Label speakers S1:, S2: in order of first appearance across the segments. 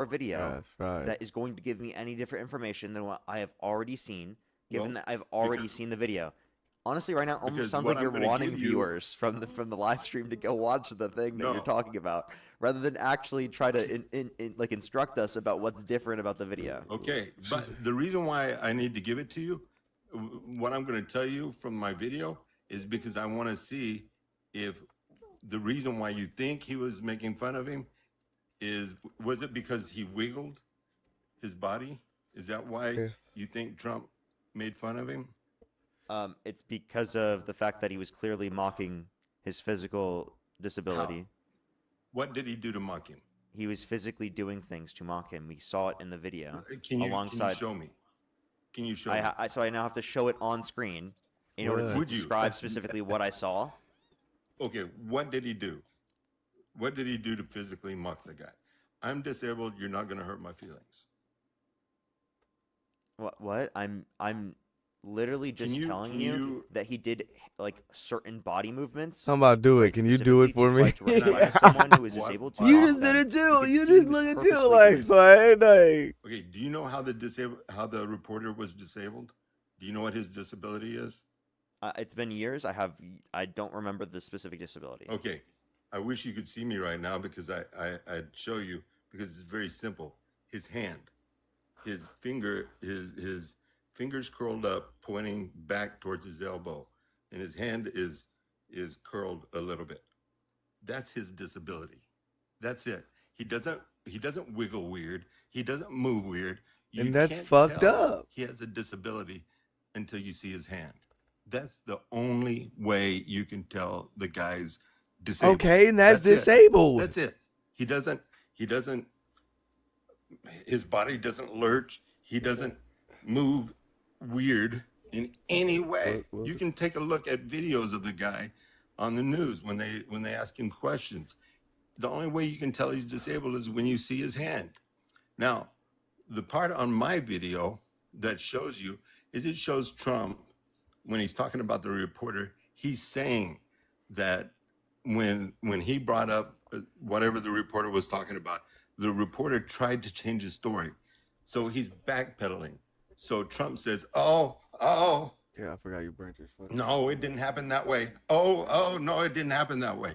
S1: or video
S2: That's right.
S1: that is going to give me any different information than what I have already seen, given
S3: Well,
S1: that I've already
S3: because
S1: seen the video. Honestly, right now, it almost
S3: because
S1: sounds
S3: what
S1: like
S3: I'm
S1: you're
S3: going to
S1: wanting
S3: give you,
S1: viewers from the live stream to go watch the thing that you're
S3: no,
S1: talking about, rather than actually try to like instruct us about what's different about the video.
S3: okay, but the reason why I need to give it to you, what I'm going to tell you from my video is because I want to see if the reason why you think he was making fun of him was it because he wiggled his body? Is that why
S2: Yeah.
S3: you think Trump made fun of him?
S1: It's because of the fact that he was clearly mocking his physical
S3: How?
S1: disability.
S3: What did he do to mock him?
S1: He was physically doing things to mock him. We saw it in the video
S3: Can you
S1: alongside.
S3: show me? Can you show me?
S1: So I now have to show it on screen in order to
S3: Would you?
S1: describe specifically what I saw.
S3: Okay, what did he do? What did he do to physically mock the guy? I'm disabled. You're not going to hurt my feelings.
S1: What? I'm literally
S3: Can
S1: just
S3: you?
S1: telling
S3: Can
S1: you
S3: you?
S1: that he did like certain body movements,
S2: I'm about to do it.
S1: right?
S2: Can you do it
S1: Specifically to
S2: for
S1: try
S2: me?
S1: to recognize someone who is
S3: What?
S1: disabled to
S3: What?
S2: You
S1: mock
S2: just did
S1: them.
S2: it
S1: You
S2: too.
S1: could
S2: You
S1: see he
S2: just
S1: was
S2: look at you
S1: purposely
S2: like,
S1: doing it.
S2: like.
S3: Okay. Do you know how the reporter was disabled? Do you know what his disability is?
S1: It's been years. I don't remember the specific disability.
S3: Okay. I wish you could see me right now because I'd show you because it's very simple. His hand, his fingers curled up, pointing back towards his elbow, and his hand is curled a little bit. That's his disability. That's it. He doesn't wiggle weird. He doesn't move weird. You
S2: And that's
S3: can't
S2: fucked
S3: tell
S2: up.
S3: he has a disability until you see his hand. That's the only way you can tell the guy's disabled.
S2: Okay, and that's
S3: That's it.
S2: disabled.
S3: That's it. He doesn't his body doesn't lurch. He doesn't move weird in any way.
S2: What was
S3: You
S2: it?
S3: can take a look at videos of the guy on the news when they ask him questions. The only way you can tell he's disabled is when you see his hand. Now, the part on my video that shows you is it shows Trump when he's talking about the reporter, he's saying that when he brought up whatever the reporter was talking about, the reporter tried to change his story. So he's backpedaling. So Trump says, oh,
S2: Yeah, I forgot you burnt your foot.
S3: no, it didn't happen that way. Oh, no, it didn't happen that way.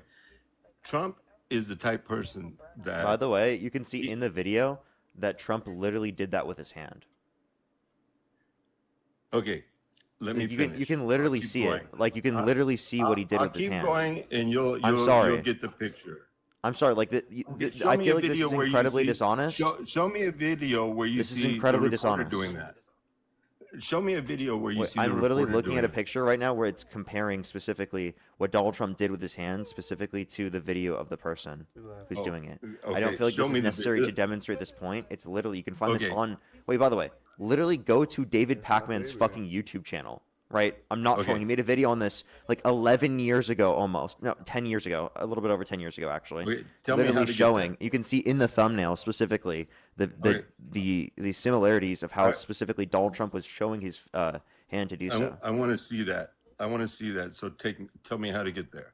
S3: Trump is the type person that
S1: By the way, you can see in the video that Trump literally did that with his hand.
S3: okay, let me
S1: You
S3: finish.
S1: can literally
S3: I'll keep
S1: see
S3: going.
S1: it. Like you can literally see what he did
S3: I'll
S1: with his
S3: keep
S1: hand.
S3: going and you'll
S1: sorry.
S3: get the picture.
S1: I'm sorry. Like
S3: Show
S1: I
S3: me
S1: feel
S3: a
S1: like this
S3: video
S1: is
S3: where you
S1: incredibly
S3: see-
S1: dishonest.
S3: Show me a video where you
S1: This is
S3: see
S1: incredibly
S3: the reporter
S1: dishonest.
S3: doing that. Show me a video where you
S1: Wait,
S3: see the
S1: I'm literally
S3: reporter
S1: looking
S3: doing
S1: at a
S3: it.
S1: picture right now where it's comparing specifically what Donald Trump did with his hand specifically to the video of the person who's
S3: Oh,
S1: doing it. I
S3: okay,
S1: don't feel like
S3: show
S1: this
S3: me
S1: is
S3: the
S1: necessary
S3: vi-
S1: to demonstrate this point. It's literally, you can find this
S3: Okay.
S1: on, wait, by the way, literally go to David
S2: That's not
S1: Pacman's
S2: video.
S1: fucking YouTube channel, right? I'm not
S3: Okay.
S1: trolling. He made a video on this like 11 years ago almost. No, 10 years ago. A little bit over 10 years ago, actually.
S3: Okay, tell me how
S1: Literally
S3: to get
S1: showing,
S3: that.
S1: you can see in the thumbnail specifically the similarities of how
S3: Alright.
S1: specifically Donald Trump was showing his hand to do so.
S3: I want to see that. I want to see that. So tell me how to get there.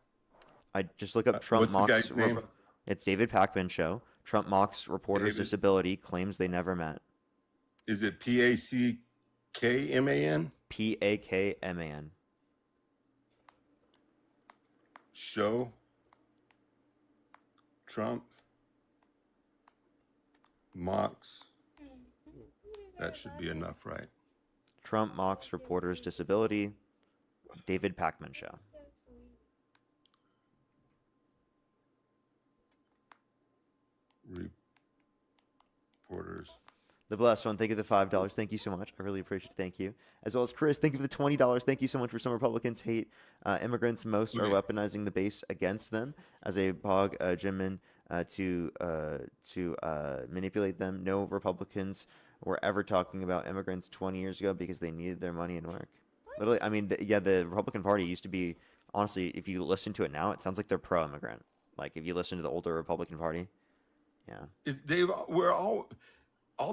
S1: I just look up Trump
S3: what's the
S1: mocks.
S3: guy's name?
S1: It's David Pacman show. Trump mocks reporter's
S3: David.
S1: disability, claims they never met.
S3: Is it PACKMAN?
S1: PAKMAN.
S3: Show Trump mocks. That should be enough, right?
S1: Trump mocks reporter's disability. David Pacman show.
S3: Reporters.
S1: The blessed one, thank you for the $5. Thank you so much. I really appreciate it. Thank you. As well as Chris, thank you for the $20. Thank you so much. For some Republicans hate immigrants most are
S3: Okay.
S1: weaponizing the base against them as a bog Jimin to manipulate them. No Republicans were ever talking about immigrants 20 years ago because they needed their money and work. Literally, I mean, the Republican Party used to be, honestly, if you listen to it now, it sounds like they're pro-immigrant. Like if you listen to the older Republican Party, yeah.
S3: We're all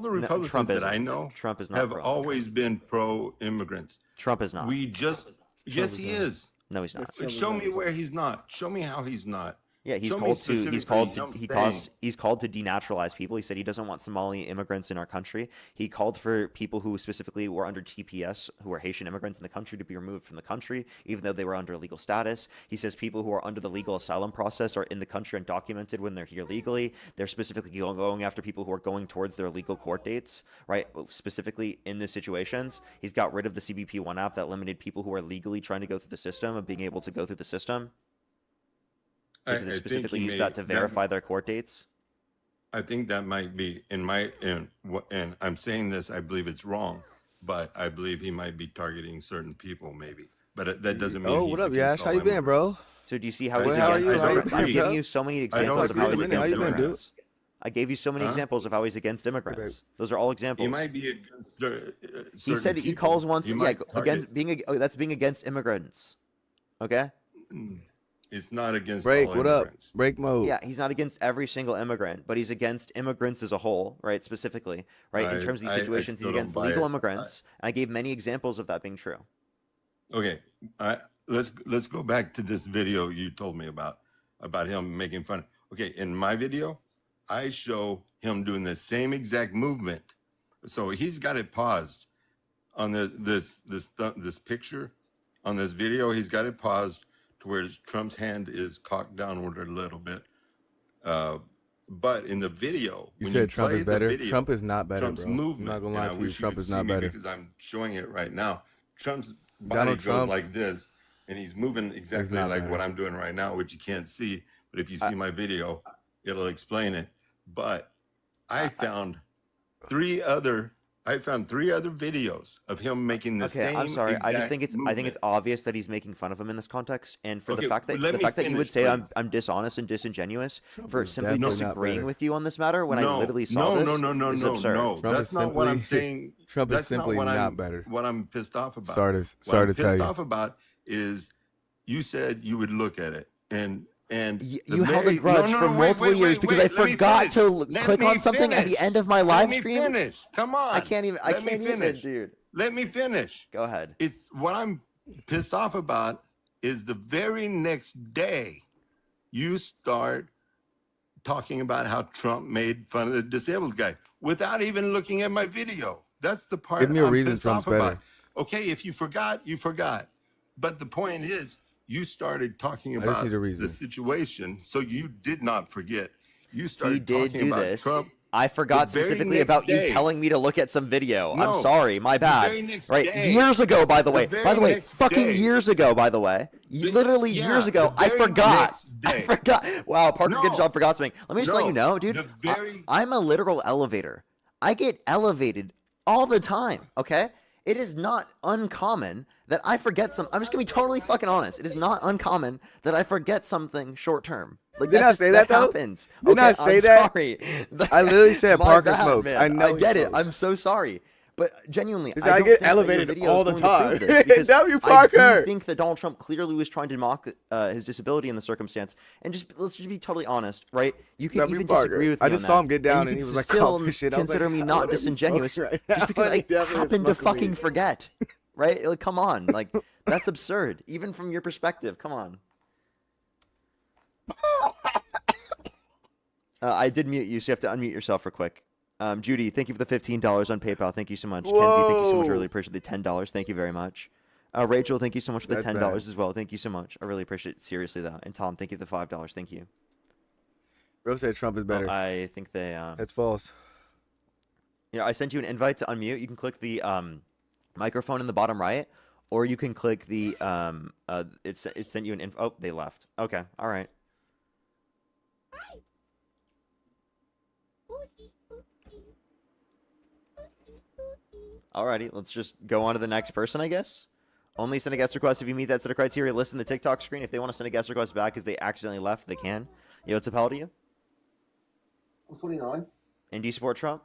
S3: the Republicans
S1: Trump
S3: that I
S1: isn't.
S3: know
S1: Trump is not
S3: have
S1: pro-immigrant.
S3: always been pro-immigrants.
S1: Trump is not.
S3: We just yes,
S2: is
S3: he
S2: not.
S3: is.
S1: No, he's not.
S3: Show me where he's not. Show me how he's not.
S1: Yeah, he's
S3: Show me
S1: called to
S3: specifically him saying,
S1: he's called to denaturalize people. He said he doesn't want Somali immigrants in our country. He called for people who specifically were under TPS, who were Haitian immigrants in the country, to be removed from the country, even though they were under legal status. He says people who are under the legal asylum process are in the country undocumented when they're here legally. They're specifically going after people who are going towards their legal court dates, right? Specifically in these situations, he's got rid of the CBP1 app that limited people who are legally trying to go through the system of being able to go through the system. Because they specifically use that to verify their court dates.
S3: I think that might be and I'm saying this, I believe it's wrong, but I believe he might be targeting certain people, maybe. But that doesn't mean.
S2: Oh,
S3: he's
S2: what up,
S3: against
S2: Yash? How
S3: all
S2: you been,
S3: immigrants.
S2: bro?
S1: So do you see how he's
S3: How are
S1: against
S3: you? How you
S1: immigrants? I'm
S3: been?
S1: giving you so many examples of how he's
S3: agree with
S1: against
S3: him, dude.
S1: immigrants. I gave you so many examples of how he's against immigrants. Those are all examples.
S3: He might be against.
S1: He said he calls once, yeah, against that's being against immigrants. Okay.
S3: It's not against
S2: Break,
S3: all
S2: what up?
S3: immigrants.
S2: Break mode.
S1: Yeah, he's not against every single immigrant, but he's against immigrants as a whole, right? Specifically, right? In terms of these situations, he's
S3: still don't
S1: against
S3: buy
S1: legal
S3: it.
S1: immigrants. And I gave many examples of that being true.
S3: Okay, let's go back to this video you told me about him making fun. Okay, in my video, I show him doing the same exact movement. So he's got it paused on this picture on this video. He's got it paused to where Trump's hand is cocked downward a little bit. But in the video,
S2: You
S3: when
S2: said Trump
S3: play
S2: is
S3: the
S2: better.
S3: video,
S2: Trump is not better,
S3: Trump's
S2: bro.
S3: movement.
S2: I'm not gonna
S3: and
S2: lie
S3: I
S2: to you.
S3: wish
S2: Trump
S3: could
S2: is
S3: see
S2: not
S3: me
S2: better.
S3: because I'm showing it right now. Trump's body
S2: Donald
S3: goes
S2: Trump
S3: like this, and he's moving exactly
S2: not
S3: like
S2: better.
S3: what I'm doing right now, which you can't see. But if you see my video, it'll explain it. But I found three other videos of him making the
S1: Okay,
S3: same.
S1: I'm sorry. I just think
S3: exact
S1: it's obvious that he's making fun of him in this context, and for
S3: Okay,
S1: the fact that
S3: but let me
S1: you would
S3: finish,
S1: say
S3: please.
S1: I'm dishonest and disingenuous
S2: Trump
S1: for
S2: is
S1: simply
S2: definitely not
S1: disagreeing
S2: better.
S1: with you on this matter when I literally saw
S3: no,
S1: this
S3: no,
S1: is absurd.
S2: Trump
S3: That's
S2: is
S3: not what I'm
S2: simply-
S3: saying.
S2: Trump is
S3: That's
S2: simply
S3: not, what
S2: not
S3: I'm,
S2: better.
S3: What I'm pissed off about.
S2: Sorry to
S3: what I'm
S2: tell
S3: pissed
S2: you.
S3: off about is you said you would look at it and
S1: You held a grudge for multiple years because I forgot to click on something at the end of my live stream.
S3: Let me finish. Come on.
S1: I can't even. I
S3: Let me
S1: can't even,
S3: finish.
S1: dude.
S3: Let me finish.
S1: Go ahead.
S3: It's what I'm pissed off about is the very next day you start talking about how Trump made fun of the disabled guy without even looking at my video. That's the part
S2: Give me a
S3: I'm
S2: reason
S3: pissed
S2: Trump's
S3: off about.
S2: better.
S3: Okay, if you forgot, you forgot. But the point is, you started talking
S2: just
S3: about
S2: need a reason.
S3: the situation, so you did not forget. You
S1: He
S3: started
S1: did
S3: talking
S1: do
S3: about
S1: this.
S3: Trump.
S1: I forgot
S3: the very
S1: specifically
S3: next
S1: about you
S3: day.
S1: telling me to look at some video.
S3: No,
S1: I'm sorry, my
S3: the
S1: bad.
S3: very next
S1: Right,
S3: day.
S1: years ago, by the way.
S3: The
S1: By the
S3: very
S1: way,
S3: next
S1: fucking
S3: day.
S1: years ago, by the way. Literally
S3: Yeah,
S1: years ago.
S3: the
S1: I
S3: very
S1: forgot.
S3: next
S1: I
S3: day.
S1: forgot. Wow, Parker, good
S3: No.
S1: job. Forgot something. Let me just let you know, dude.
S3: the very-
S1: I'm a literal elevator. I get elevated all the time. Okay. It is not uncommon that I forget some. I'm just gonna be totally fucking honest. It is not uncommon that I forget something short term. Like
S2: Did I say that, though?
S1: happens.
S2: Didn't I say
S1: I'm
S2: that?
S1: sorry.
S2: I literally said
S1: My
S2: Parker
S1: bad,
S2: smokes.
S1: man.
S2: I know
S1: I
S2: he
S1: get it.
S2: smokes.
S1: I'm so sorry. But genuinely,
S2: Because
S1: I
S2: I
S1: don't
S2: get
S1: think that your
S2: elevated
S1: video
S2: all
S1: is
S2: the
S1: going to prove
S2: time.
S1: this, because
S2: W.
S1: I
S2: Parker.
S1: do think that Donald Trump clearly was trying to mock his disability in the circumstance. And let's just be totally honest, right? You can
S2: W.
S1: even
S2: Parker.
S1: disagree with me
S2: I just
S1: on
S2: saw
S1: that,
S2: him get down
S1: you
S2: and
S1: can
S2: he was like,
S1: still
S2: "Oh, shit." I was like,
S1: consider me
S2: "I
S1: not
S2: wonder if he's
S1: disingenuous
S2: smoking right
S1: just
S2: now."
S1: because I
S2: He definitely is
S1: happen to
S2: smoking
S1: fucking
S2: weed.
S1: forget, right? Like, come on, like that's absurd, even from your perspective. Come on. I did mute you, so you have to unmute yourself real quick. Judy, thank you for the $15 on PayPal. Thank you so much. Kenzie, thank you so much. I really appreciate the $10. Thank you very much. Rachel, thank you so much for the
S2: That's
S1: $10
S2: bad.
S1: as well. Thank you so much. I really appreciate it. Seriously, though. And Tom, thank you for the $5. Thank you.
S2: Bro said Trump is better.
S1: I think they.
S2: That's false.
S1: Yeah, I sent you an invite to unmute. You can click the microphone in the bottom right, or you can click the it sent you an info. Oh, they left. Okay, all right. Alrighty, let's just go on to the next person, I guess. Only send a guest request if you meet that set of criteria listed in the TikTok screen. If they want to send a guest request back because they accidentally left, they can. Yo, what's up, how old are you?
S4: I'm 29.
S1: And do you support Trump?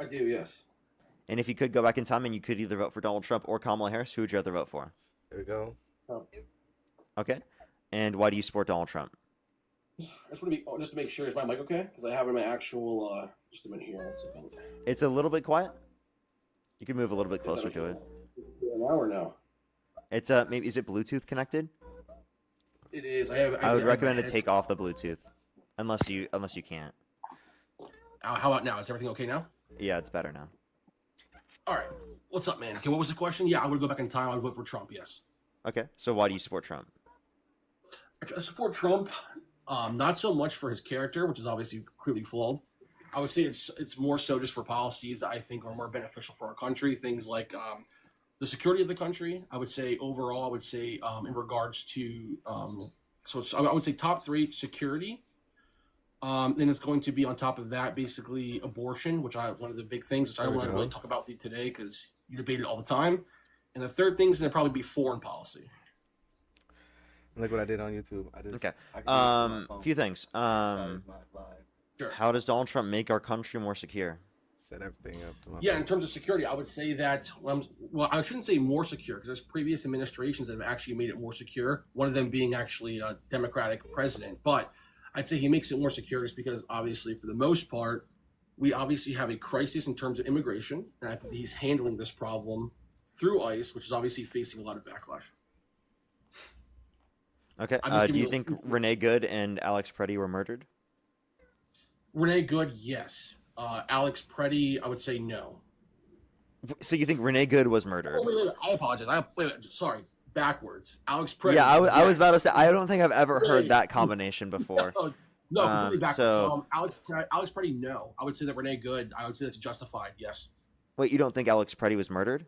S4: I do, yes.
S1: And if you could go back in time and you could either vote for Donald Trump or Kamala Harris, who would you rather vote for?
S2: There we go.
S1: Okay. And why do you support Donald Trump?
S4: I just want to be just to make sure, is my mic okay? Because I have it in my actual. Just a minute here. One second.
S1: It's a little bit quiet. You can move a little bit closer to it.
S4: Now or no?
S1: It's maybe is it Bluetooth connected?
S4: It is.
S1: I would
S4: have
S1: recommend
S4: a
S1: to take off the Bluetooth, unless you can't.
S4: How about now? Is everything okay now?
S1: Yeah, it's better now.
S4: All right. What's up, man? Okay, what was the question? Yeah, I would go back in time. I would vote for Trump. Yes.
S1: Okay, so why do you support Trump?
S4: I support Trump, not so much for his character, which is obviously clearly flawed. I would say it's more so just for policies that I think are more beneficial for our country. Things like the security of the country. I would say overall, I would say in regards to I would say top three security. Then it's going to be on top of that basically abortion, which one of the big things, which I don't want to really talk about today because you debate it all the time. And the third thing is going to probably be foreign policy.
S2: Like what I did on YouTube.
S1: Okay. Few things.
S4: Sure.
S1: How does Donald Trump make our country more secure?
S2: Set everything up.
S4: Yeah, in terms of security, I would say that, well, I shouldn't say more secure because there's previous administrations that have actually made it more secure, one of them being actually a Democratic president. But I'd say he makes it more secure just because, obviously, for the most part, we obviously have a crisis in terms of immigration, and I think he's handling this problem through ICE, which is obviously facing a lot of backlash.
S1: Okay. Do you think Renee Good and Alex Preddy were murdered?
S4: Renee Good, yes. Alex Preddy, I would say no.
S1: So you think Renee Good was murdered?
S4: Oh, wait, I apologize. Sorry, backwards. Alex Preddy.
S1: Yeah, I was about to say, I don't think I've ever heard that combination before.
S4: No, completely backwards. So, Alex Preddy, no. I would say that Renee Good, I would say that's justified, yes.
S1: Wait, you don't think Alex Preddy was murdered?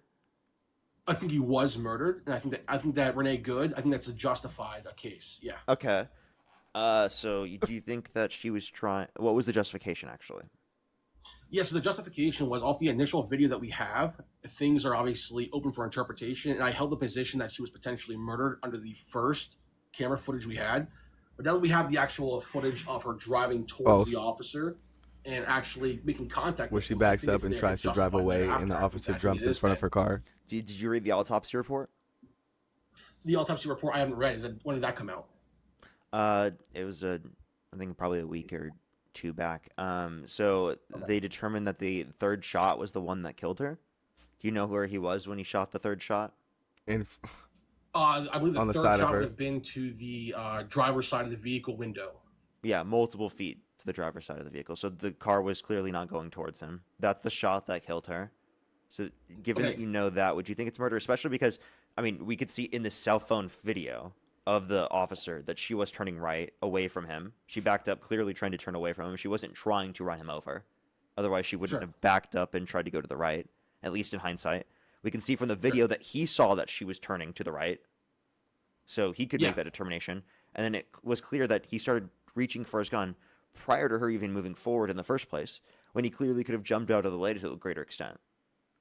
S4: I think he was murdered, and I think that Renee Good, I think that's a justified case. Yeah.
S1: Okay. So do you think that she was trying? What was the justification actually?
S4: Yeah. So the justification was off the initial video that we have. Things are obviously open for interpretation, and I held the position that she was potentially murdered under the first camera footage we had. But now that we have the actual footage of her driving towards the officer and actually making contact,
S2: where she backs up and tries to drive away, and the officer jumps in front of her car.
S1: Did you read the autopsy report?
S4: The autopsy report I haven't read. When did that come out?
S1: It was I think probably a week or two back. So they determined that the third shot was the one that killed her. Do you know where he was when he shot the third shot?
S4: I believe the third shot would have been to the driver's side of the vehicle window.
S1: Yeah, multiple feet to the driver's side of the vehicle. So the car was clearly not going towards him. That's the shot that killed her. So given that you know that, would you think it's murder? Especially because, I mean, we could see in the cell phone video of the officer that she was turning right away from him. She backed up, clearly trying to turn away from him. She wasn't trying to run him over. Otherwise, she wouldn't have backed up and tried to go to the right, at least in hindsight. We can see from the video that he saw that she was turning to the right. So he could make that determination. And then it was clear that he started reaching for his gun prior to her even moving forward in the first place, when he clearly could have jumped out of the way to a greater extent.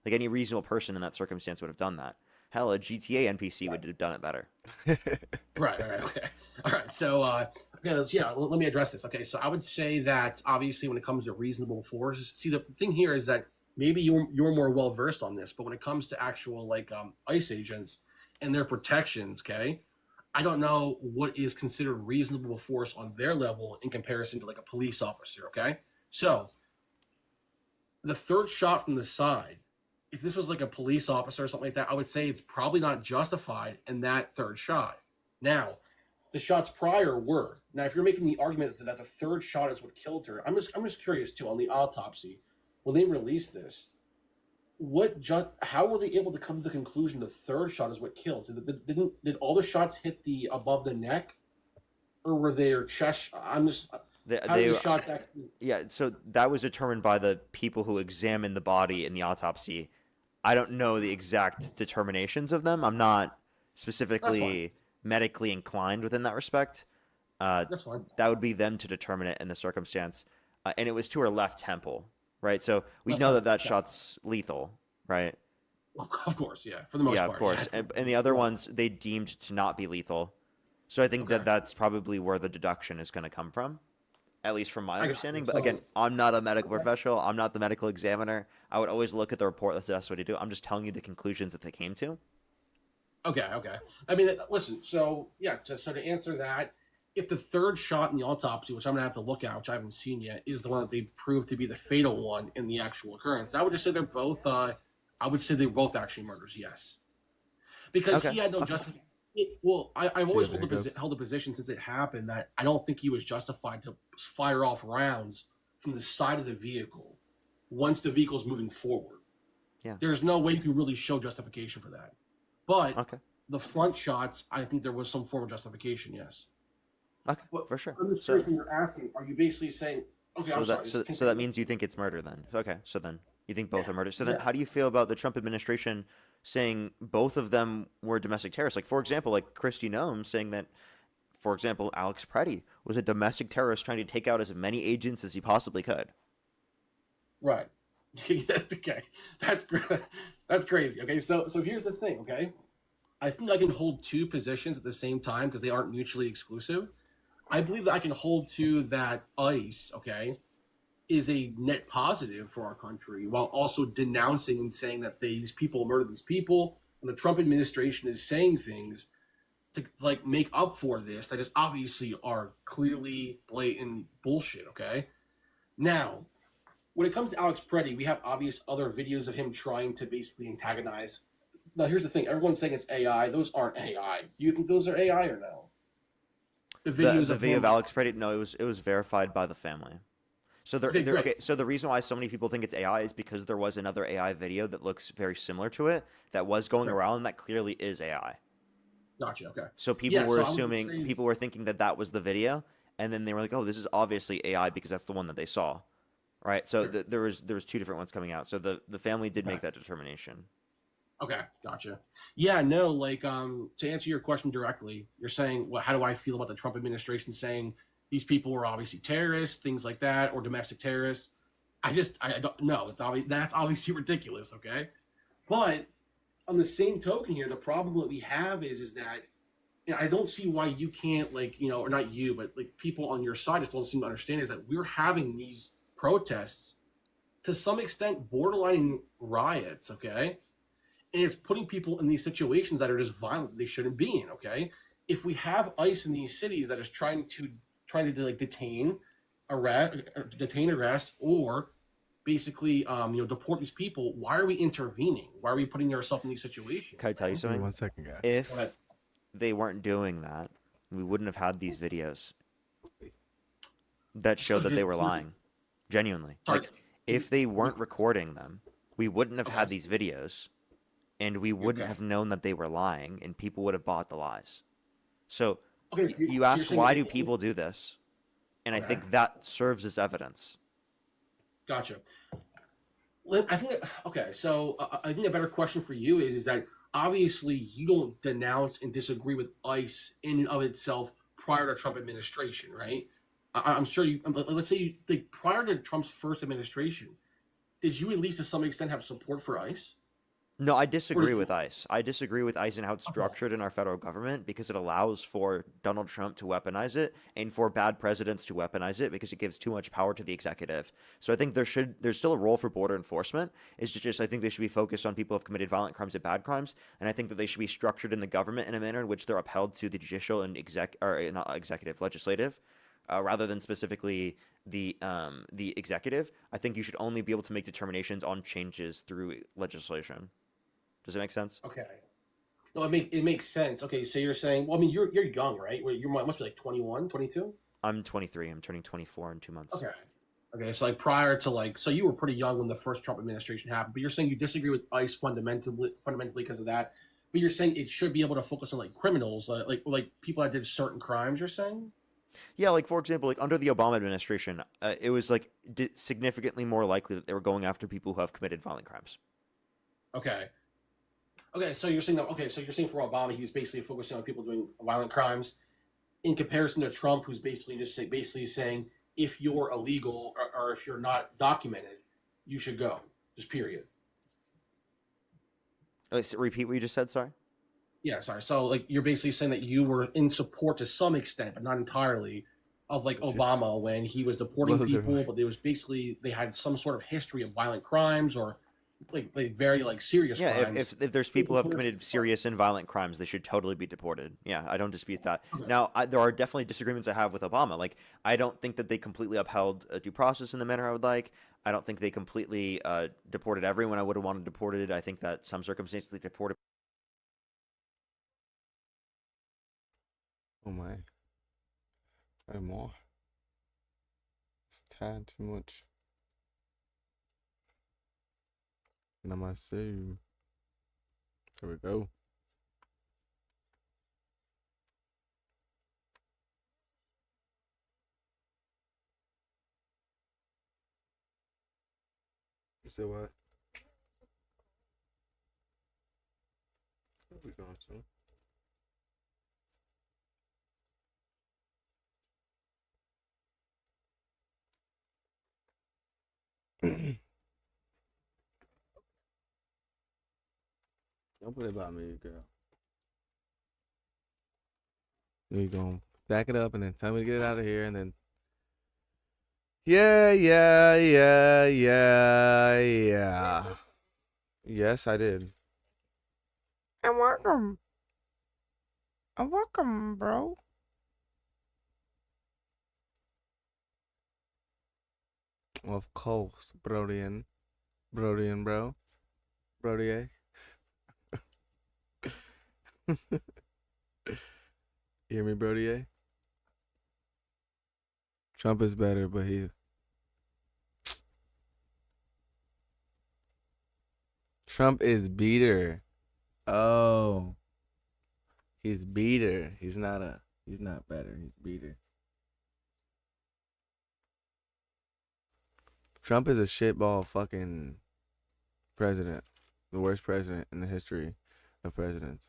S1: Like any reasonable person in that circumstance would have done that. Hell, a GTA NPC would have done it better.
S4: Right. Okay. All right. So, let me address this. Okay. So I would say that obviously when it comes to reasonable force, see, the thing here is that maybe you're more well versed on this, but when it comes to actual ICE agents and their protections, okay, I don't know what is considered reasonable force on their level in comparison to a police officer. Okay. So the third shot from the side, if this was a police officer or something like that, I would say it's probably not justified in that third shot. Now, the shots prior were. Now, if you're making the argument that the third shot is what killed her, I'm just curious too on the autopsy. When they released this, how were they able to come to the conclusion the third shot is what killed? Did all the shots hit the above the neck, or were they chest?
S1: Yeah, so that was determined by the people who examined the body in the autopsy. I don't know the exact determinations of them. I'm not specifically medically inclined within that respect.
S4: That's fine.
S1: That would be them to determine it in the circumstance. And it was to her left temple, right? So we know that shot's lethal, right?
S4: Of course, yeah. For the most part.
S1: Yeah, of course. And the other ones, they deemed to not be lethal. So I think that's probably where the deduction is going to come from. At least from my understanding. But again, I'm not a medical professional. I'm not the medical examiner. I would always look at the report. That's the best way to do it. I'm just telling you the conclusions that they came to.
S4: Okay. I mean, listen, so to answer that, if the third shot in the autopsy, which I'm going to have to look at, which I haven't seen yet, is the one that they proved to be the fatal one in the actual occurrence, I would just say they're both actually murders, yes. Because he had no justification. Well, I've
S2: See
S4: always
S2: how that goes.
S4: held a position since it happened that I don't think he was justified to fire off rounds from the side of the vehicle once the vehicle's moving forward.
S1: Yeah.
S4: There's no way you can really show justification for that. But
S1: Okay.
S4: the front shots, I think there was some form of justification. Yes.
S1: Okay.
S4: But
S1: For sure.
S4: I'm just curious when you're asking, are you basically saying, okay,
S1: So
S4: I'm
S1: that
S4: sorry,
S1: so, so that means you think it's murder then. Okay. So then you think both
S4: yeah,
S1: are murder. So then
S4: yeah,
S1: how do you feel about the Trump administration saying both of them were domestic terrorists? Like for example, like Christy Nome saying that, for example, Alex Preddy was a domestic terrorist trying to take out as many agents as he possibly could.
S4: right. Okay, that's that's crazy. Okay, so here's the thing. Okay, I think I can hold two positions at the same time because they aren't mutually exclusive. I believe that I can hold to that ICE, okay, is a net positive for our country while also denouncing and saying that these people murdered these people. And the Trump administration is saying things to like make up for this that is obviously are clearly blatant bullshit, okay? Now, when it comes to Alex Preddy, we have obvious other videos of him trying to basically antagonize. Now, here's the thing: everyone's saying it's AI. Those aren't AI. Do you think those are AI or no? The
S1: The
S4: videos
S1: the
S4: of
S1: video of
S4: him.
S1: Alex Preddy, no, it was verified by the family. So
S4: Okay, great.
S1: okay. So the reason why so many people think it's AI is because there was another AI video that looks very similar to it that was going
S4: Okay,
S1: around that clearly is AI.
S4: gotcha. Okay,
S1: So people
S4: yeah.
S1: were
S4: So I would
S1: assuming,
S4: say,
S1: people were thinking that that was the video, and then they were like, "Oh, this is obviously AI because that's the one that they saw." Right? So
S4: sure.
S1: there was two different ones coming out. So the family did
S4: Okay,
S1: make that determination.
S4: okay, gotcha. Yeah, no, like to answer your question directly, you're saying, well, how do I feel about the Trump administration saying these people were obviously terrorists, things like that, or domestic terrorists? I don't know. It's obvious that's obviously ridiculous. Okay, but on the same token here, the problem that we have is that I don't see why you can't like or not you, but like people on your side just don't seem to understand is that we're having these protests to some extent borderline riots. Okay, and it's putting people in these situations that are just violent they shouldn't be in. Okay, if we have ICE in these cities that is trying to like arrest, or basically deport these people, why are we intervening? Why are we putting ourselves in these
S1: Can
S4: situations?
S1: I tell you
S2: Give me
S1: something?
S2: 1 second, guy.
S4: Go ahead.
S1: If they weren't doing that, we wouldn't have had these videos that
S4: So,
S1: showed that they were lying. Genuinely.
S4: sorry,
S1: Like,
S4: can you,
S1: if they weren't recording them, we wouldn't have
S4: okay,
S1: had these videos, and we wouldn't
S4: okay,
S1: have known that they were lying, and people would have bought the lies. So
S4: okay. So
S1: you
S4: you're
S1: asked
S4: saying
S1: why do people do this, and I
S4: okay,
S1: think that serves as evidence.
S4: gotcha. I think okay. So I think a better question for you is that obviously you don't denounce and disagree with ICE in and of itself prior to Trump administration, right? I'm sure you. Let's say like prior to Trump's first administration, did you at least to some extent have support for ICE?
S1: No, I
S4: Or
S1: disagree with ICE. I disagree with ICE and how it's
S4: okay,
S1: structured in our federal government because it allows for Donald Trump to weaponize it and for bad presidents to weaponize it because it gives too much power to the executive. So I think there's still a role for border enforcement. It's just I think they should be focused on people who have committed violent crimes and bad crimes, and I think that they should be structured in the government in a manner in which they're upheld to the judicial and not executive, legislative, rather than specifically the executive. I think you should only be able to make determinations on changes through legislation. Does it make sense?
S4: okay. No, it makes sense. Okay, so you're saying, well, I mean, you're young, right? Well, you must be like 21, 22.
S1: I'm 23. I'm turning 24 in 2 months.
S4: Okay. Okay, so like prior to like, so you were pretty young when the first Trump administration happened, but you're saying you disagree with ICE fundamentally because of that. But you're saying it should be able to focus on like criminals, like people that did certain crimes. You're saying?
S1: Yeah, like for example, like under the Obama administration, it was like significantly more likely that they were going after people who have committed violent crimes.
S4: Okay. Okay, so you're saying that. Okay, so you're saying for Obama, he was basically focusing on people doing violent crimes, in comparison to Trump, who's basically saying if you're illegal or if you're not documented, you should go. Just period.
S1: Repeat what you just said. Sorry.
S4: Yeah, sorry. So like you're basically saying that you were in support to some extent, but not entirely, of like
S2: Just
S4: Obama when he was deporting
S2: blows
S4: people,
S2: everywhere.
S4: but they had some sort of history of violent crimes or like very like serious
S1: Yeah,
S4: crimes.
S1: if there's
S4: In
S1: people who have
S4: comparison
S1: committed
S4: to Trump.
S1: serious and violent crimes, they should totally be deported. Yeah, I don't dispute that.
S4: Okay.
S1: Now, there are definitely disagreements I have with Obama. Like, I don't think that they completely upheld due process in the manner I would like. I don't think they completely deported everyone I would have wanted deported. I think that some circumstances they deported
S2: my. Hey, more. It's tad too much. Namaste. There we go. You said what? Where we going to? Don't put it about me, girl. We gonna stack it up and then tell me to get it out of here and then. Yeah. Yes, I did. And welcome. And welcome, bro. Of course, Brodian, bro. Brodier. You hear me, Brodier? Trump is better, but Trump is beater. Oh. He's beater. He's not better. He's beater. Trump is a shitball fucking president. The worst president in the history of presidents.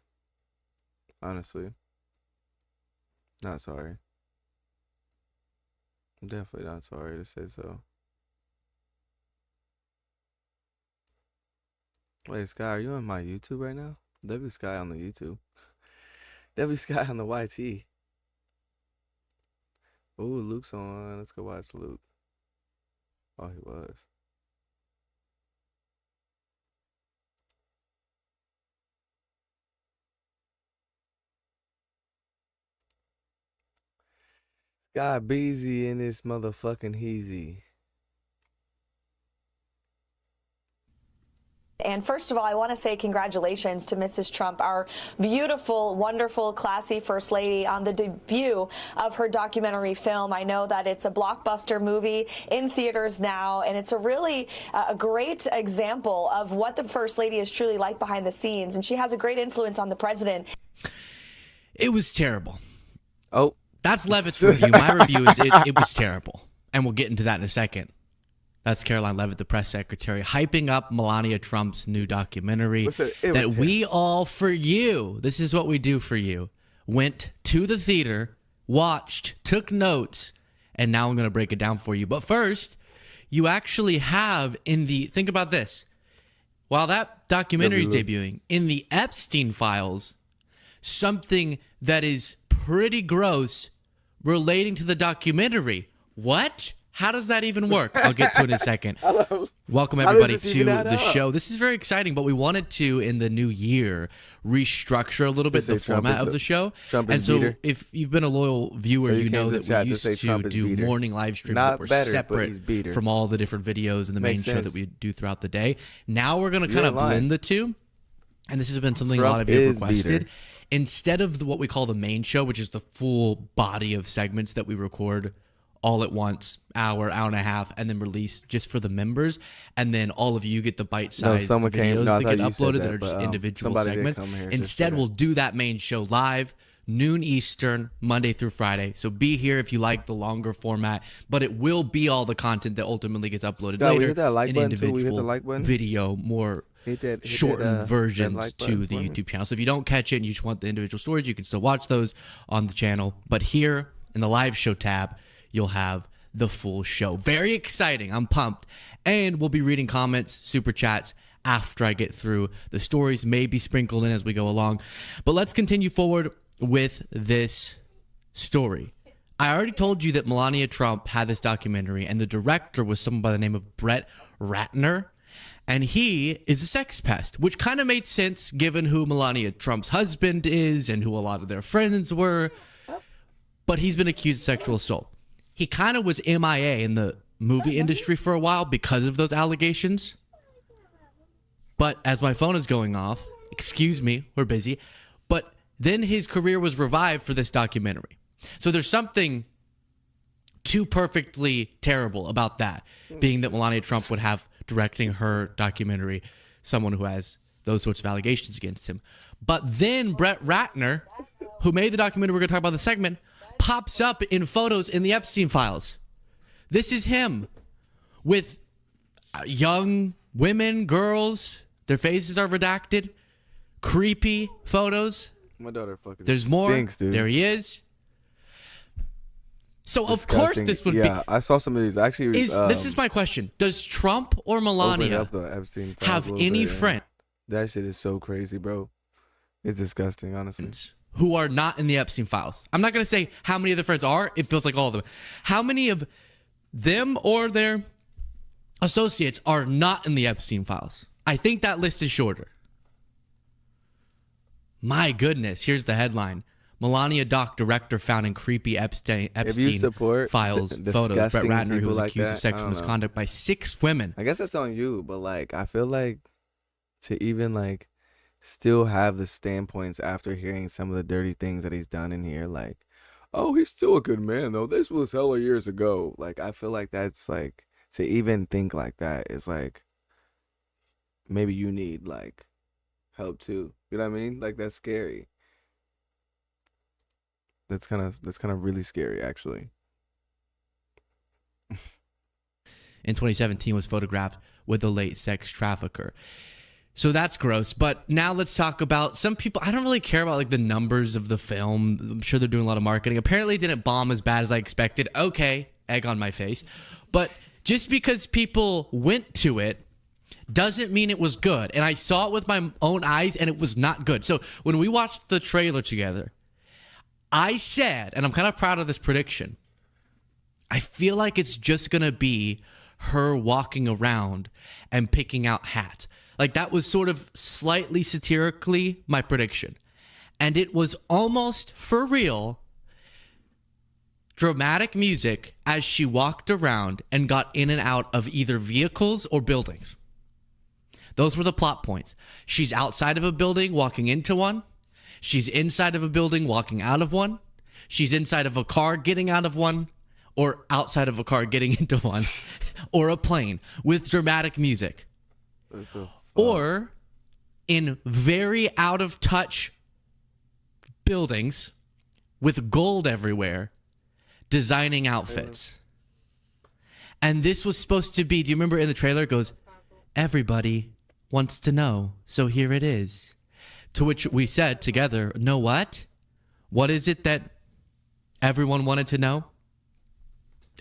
S2: Honestly. Not sorry. I'm definitely not sorry to say so. Wait, Sky, are you on my YouTube right now? W Sky on the YouTube. W Sky on the YT. Ooh, Luke's on. Let's go watch Luke. Oh, he was. Sky Beezy in this motherfucking heezy.
S5: And first of all, I want to say congratulations to Mrs. Trump, our beautiful, wonderful, classy First Lady, on the debut of her documentary film. I know that it's a blockbuster movie in theaters now, and it's a really a great example of what the First Lady is truly like behind the scenes. And she has a great influence on the president.
S6: It was terrible.
S2: Oh.
S6: That's Levitt's review. My review is it was terrible. And we'll get into that in a second. That's Caroline Levitt, the press secretary, hyping up Melania Trump's new documentary that we all, for you, this is what we do for you, went to the theater, watched, took notes, and now I'm going to break it down for you. But first, you actually have think about this. While that documentary is debuting, in the Epstein files, something that is pretty gross relating to the documentary. What? How does that even work? I'll get to it in a second. Welcome, everybody, to the show. This is very exciting, but we wanted to, in the new year, restructure a little bit the format of the show. And so if you've been a loyal viewer, you know that we used to do morning live streams that were separate from all the different videos and the main show that we do throughout the day. Now we're going to kind of blend the two. And this has been something a lot of you have requested. Instead of what we call the main show, which is the full body of segments that we record all at once, hour and a half, and then release just for the members, and then all of you get the bite-sized videos that get uploaded that are just individual segments. Instead, we'll do that main show live, noon Eastern, Monday through Friday. So be here if you like the longer format, but it will be all the content that ultimately gets uploaded later in individual video, more shortened versions to the YouTube channel. So if you don't catch it and you just want the individual stories, you can still watch those on the channel. But here in the live show tab, you'll have the full show. Very exciting. I'm pumped. And we'll be reading comments, super chats after I get through the stories, maybe sprinkled in as we go along. But let's continue forward with this story. I already told you that Melania Trump had this documentary, and the director was someone by the name of Brett Ratner. And he is a sex pest, which kind of made sense given who Melania Trump's husband is and who a lot of their friends were. But he's been accused of sexual assault. He kind of was MIA in the movie industry for a while because of those allegations. But as my phone is going off, excuse me, we're busy, but Then his career was revived for this documentary. So there's something too perfectly terrible about that, being that Melania Trump would have directing her documentary someone who has those sorts of allegations against him. But then Brett Ratner, who made the documentary we're going to talk about in the segment, pops up in photos in the Epstein files. This is him with young women, girls. Their faces are redacted. Creepy photos.
S2: My daughter fucking
S6: There's more.
S2: stinks, dude.
S6: There he is. So
S2: Disgusting.
S6: of course this would be.
S2: Yeah, I saw some of these. Actually,
S6: This is my question. Does Trump or Melania
S2: up the Epstein files
S6: have
S2: a little
S6: any
S2: bit,
S6: friends
S2: That shit is so crazy, bro. It's disgusting, honestly.
S6: who are not in the Epstein files? I'm not going to say how many of the friends are. It feels like all of them. How many of them or their associates are not in the Epstein files? I think that list is shorter. My goodness. Here's the headline. Melania doc director found in creepy Epstein files photos. Brett Ratner, who was
S2: like
S6: accused
S2: that,
S6: of sexual misconduct by 6 women.
S2: I guess that's on you, but like I feel like to even like still have the standpoints after hearing some of the dirty things that he's done in here, like, oh, he's still a good man though. This was hella years ago. Like I feel like that's like to even think like that is like maybe you need like help too. You know what I mean? Like that's scary. That's kind of really scary, actually.
S6: In 2017 was photographed with a late sex trafficker. So that's gross. But now let's talk about some people. I don't really care about like the numbers of the film. I'm sure they're doing a lot of marketing. Apparently it didn't bomb as bad as I expected. Okay, egg on my face. But just because people went to it doesn't mean it was good. And I saw it with my own eyes and it was not good. So when we watched the trailer together, I said, and I'm kind of proud of this prediction, I feel like it's just going to be her walking around and picking out hats. Like that was sort of slightly satirically my prediction. And it was almost for real dramatic music as she walked around and got in and out of either vehicles or buildings. Those were the plot points. She's outside of a building walking into one. She's inside of a building walking out of one. She's inside of a car getting out of one, or outside of a car getting into one, or a plane with dramatic music. Or in very out of touch buildings with gold everywhere, designing outfits. And this was supposed to be, do you remember in the trailer it goes, everybody wants to know, so here it is. To which we said together, know what? What is it that everyone wanted to know?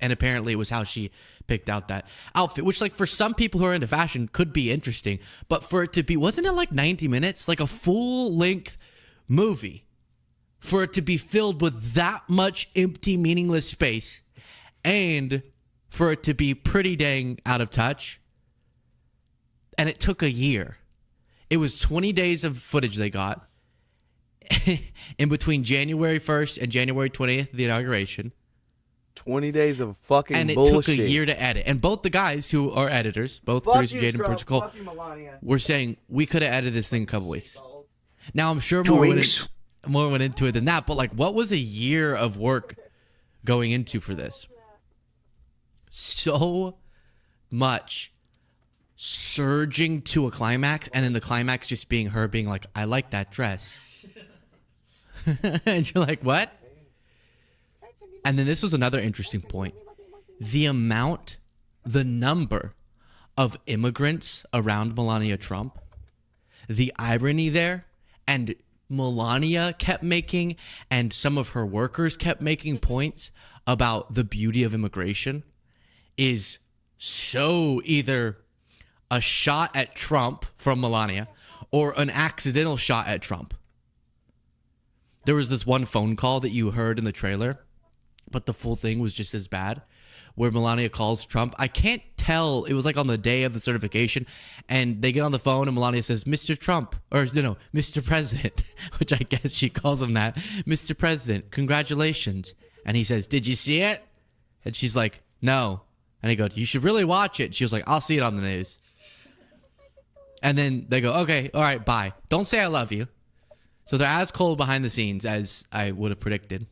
S6: And apparently it was how she picked out that outfit, which like for some people who are into fashion could be interesting. But for it to be, wasn't it like 90 minutes? Like a full length movie. For it to be filled with that much empty, meaningless space. And for it to be pretty dang out of touch. And it took a year. It was 20 days of footage they got in between January 1st and January 20th, the inauguration.
S2: 20 days of fucking
S6: and it
S2: bullshit.
S6: took a year to edit. And both the guys who are editors, both producer Jaden and producer Cole, were saying we could have edited this thing a couple weeks. Now I'm sure more went into it than that, but like what was a year of work going into for this? So much surging to a climax, and then the climax just being her being like, I like that dress. And you're like, what? And then this was another interesting point. The number of immigrants around Melania Trump, the irony there, and Melania kept making, and some of her workers kept making points about the beauty of immigration, is so either a shot at Trump from Melania or an accidental shot at Trump. There was this one phone call that you heard in the trailer, but the full thing was just as bad, where Melania calls Trump. I can't tell. It was like on the day of the certification, and they get on the phone, and Melania says, Mr. Trump, or no, Mr. President, which I guess she calls him that. Mr. President, congratulations. And he says, did you see it? And she's like, no. And he goes, you should really watch it. She was like, I'll see it on the news. And then they go, okay, all right, bye. Don't say I love you. So they're as cold behind the scenes as I would have predicted.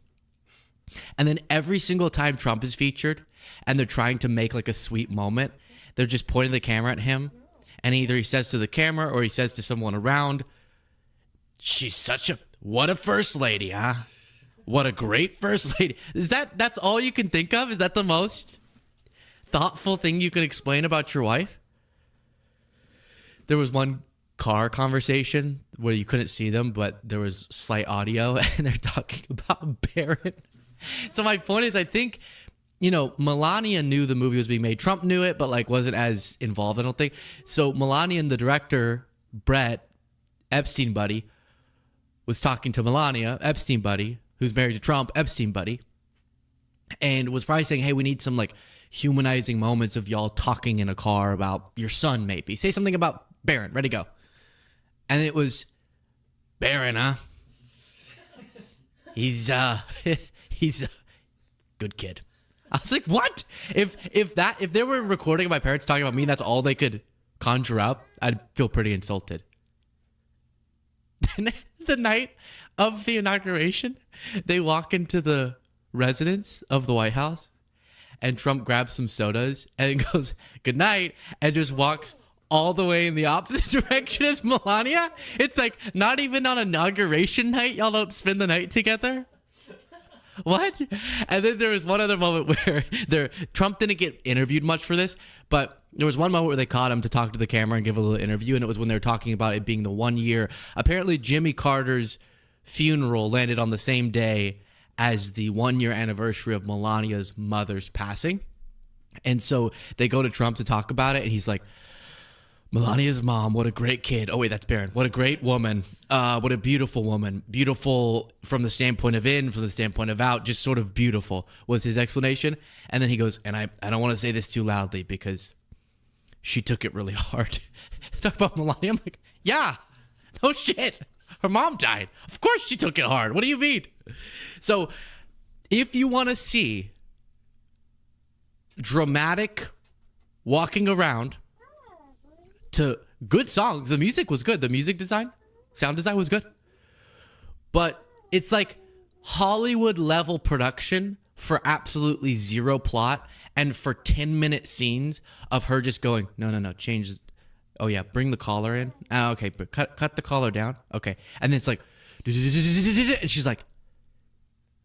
S6: And then every single time Trump is featured and they're trying to make like a sweet moment, they're just pointing the camera at him. And either he says to the camera or he says to someone around, she's what a first lady, huh? What a great first lady. That's all you can think of? Is that the most thoughtful thing you can explain about your wife? There was one car conversation where you couldn't see them, but there was slight audio and they're talking about Barron. So my point is, I think, Melania knew the movie was being made. Trump knew it, but like wasn't as involved, I don't think. So Melania and the director, Brett, Epstein buddy, was talking to Melania, Epstein buddy, who's married to Trump, Epstein buddy, and was probably saying, hey, we need some like humanizing moments of y'all talking in a car about your son, maybe. Say something about Barron, ready to go. And it was, Barron, huh? He's a good kid. I was like, what? If they were recording my parents talking about me and that's all they could conjure up, I'd feel pretty insulted. The night of the inauguration, they walk into the residence of the White House and Trump grabs some sodas and goes, good night, and just walks all the way in the opposite direction as Melania. It's like, not even on inauguration night, y'all don't spend the night together? What? And then there was one other moment where Trump didn't get interviewed much for this, but there was one moment where they caught him to talk to the camera and give a little interview, and it was when they were talking about it being the 1 year. Apparently, Jimmy Carter's funeral landed on the same day as the 1 year anniversary of Melania's mother's passing. And so they go to Trump to talk about it, and he's like, Melania's mom, what a great kid. Oh, wait, that's Barron. What a great woman. What a beautiful woman. Beautiful from the standpoint of in, from the standpoint of out, just sort of beautiful was his explanation. And then he goes, and I don't want to say this too loudly because she took it really hard. Talk about Melania. I'm like, yeah, no shit. Her mom died. Of course she took it hard. What do you mean? So if you want to see dramatic walking around to good songs, the music was good. The music design, sound design was good. But it's like Hollywood level production for absolutely zero plot and for 10-minute scenes of her just going, no, change. Oh yeah, bring the collar in. Okay, but cut the collar down. Okay. And then it's like, and she's like,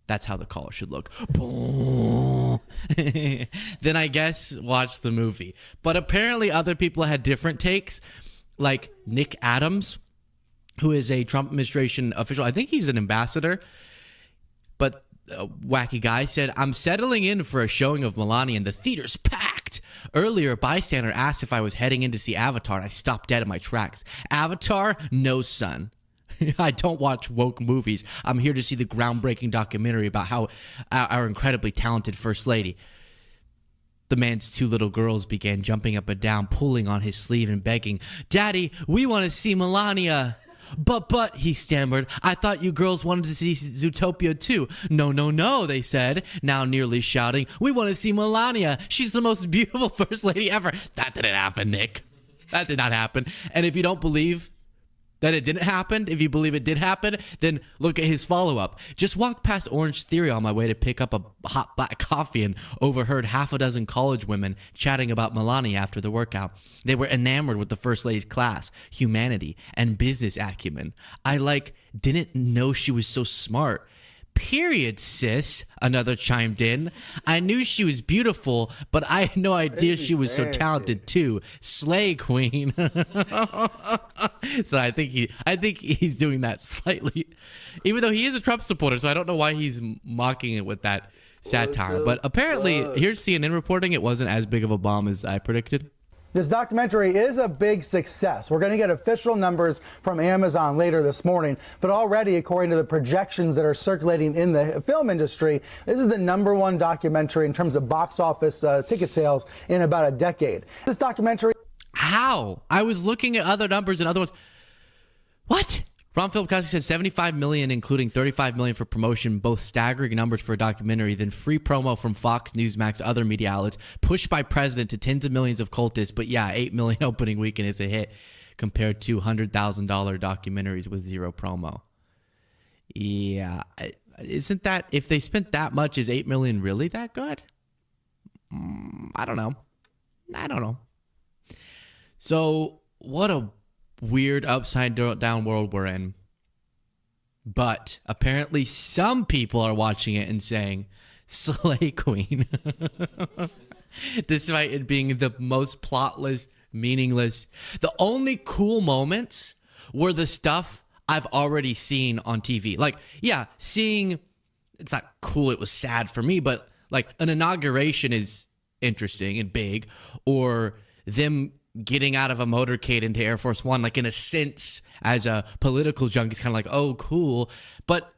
S6: that's how the collar should look. Boom. Then I guess watch the movie. But apparently other people had different takes, like Nick Adams, who is a Trump administration official. I think he's an ambassador, but a wacky guy said, I'm settling in for a showing of Melania and the theater's packed. Earlier, a bystander asked if I was heading in to see Avatar, and I stopped dead in my tracks. Avatar? No, son. I don't watch woke movies. I'm here to see the groundbreaking documentary about how our incredibly talented First Lady. The man's two little girls began jumping up and down, pulling on his sleeve and begging, Daddy, we want to see Melania. But, he stammered, I thought you girls wanted to see Zootopia too. No, they said, now nearly shouting, we want to see Melania. She's the most beautiful First Lady ever. That didn't happen, Nick. That did not happen. And if you don't believe that it didn't happen, if you believe it did happen, then look at his follow-up. Just walked past Orange Theory on my way to pick up a hot black coffee and overheard half a dozen college women chatting about Melania after the workout. They were enamored with the First Lady's class, humanity, and business acumen. I didn't know she was so smart. Period, sis, another chimed in. I knew she was beautiful, but I had no idea she was so talented too. Slay queen. So I think he's doing that slightly, even though he is a Trump supporter, so I don't know why he's mocking it with that satire. But apparently, here's CNN reporting it wasn't as big of a bomb as I predicted.
S7: This documentary is a big success. We're going to get official numbers from Amazon later this morning, but already, according to the projections that are circulating in the film industry, this is the #1 documentary in terms of box office ticket sales in about a decade. This documentary...
S6: How? I was looking at other numbers and other ones. What? Ron Filipkowski said 75 million, including 35 million for promotion, both staggering numbers for a documentary, then free promo from Fox, Newsmax, other media outlets, pushed by president to tens of millions of cultists. But yeah, 8 million opening weekend is a hit compared to $100,000 documentaries with zero promo. Yeah. Isn't that, if they spent that much, is 8 million really that good? I don't know. So, what a weird upside down world we're in. But apparently some people are watching it and saying, Slay Queen. Despite it being the most plotless, meaningless. The only cool moments were the stuff I've already seen on TV. Like, yeah, seeing, it's not cool, it was sad for me, but like an inauguration is interesting and big. Or them getting out of a motorcade into Air Force One, like in a sense, as a political junkie, it's kind of like, oh, cool. But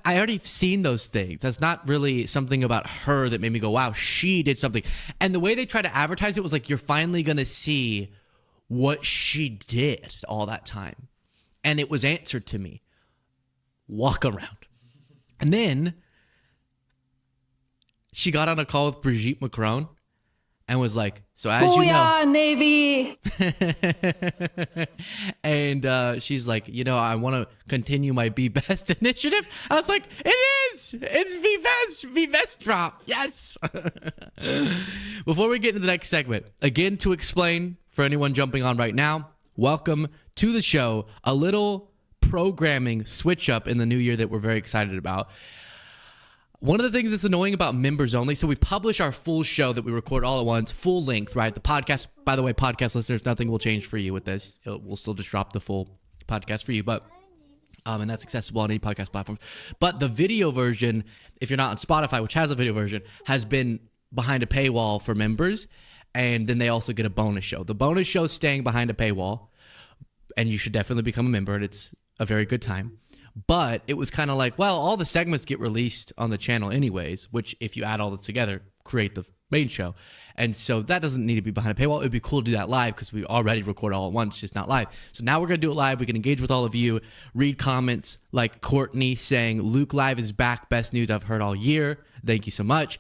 S6: I already seen those things. That's not really something about her that made me go, wow, she did something. And the way they tried to advertise it was like, you're finally going to see what she did all that time. And it was answered to me. Walk around. And then she got on a call with Brigitte Macron and was like, so as
S5: Booyah,
S6: you know,
S5: Navy.
S6: and she's like, you know, I want to continue my Be Best initiative. I was like, it's Be Best drop. Yes. Before we get into the next segment, again, to explain for anyone jumping on right now, welcome to the show. A little programming switch up in the new year that we're very excited about. One of the things that's annoying about members only, so we publish our full show that we record all at once, full length, right? The podcast, by the way, podcast listeners, nothing will change for you with this. We'll still just drop the full podcast for you, but and that's accessible on any podcast platform. But the video version, if you're not on Spotify, which has a video version, has been behind a paywall for members, and then they also get a bonus show. The bonus show is staying behind a paywall, and you should definitely become a member, and it's a very good time. But it was kind of like, well, all the segments get released on the channel anyways, which if you add all this together, create the main show. And so that doesn't need to be behind a paywall. It'd be cool to do that live because we already record all at once, just not live. So now we're going to do it live. We can engage with all of you, read comments like Courtney saying, Luke Live is back. Best news I've heard all year. Thank you so much.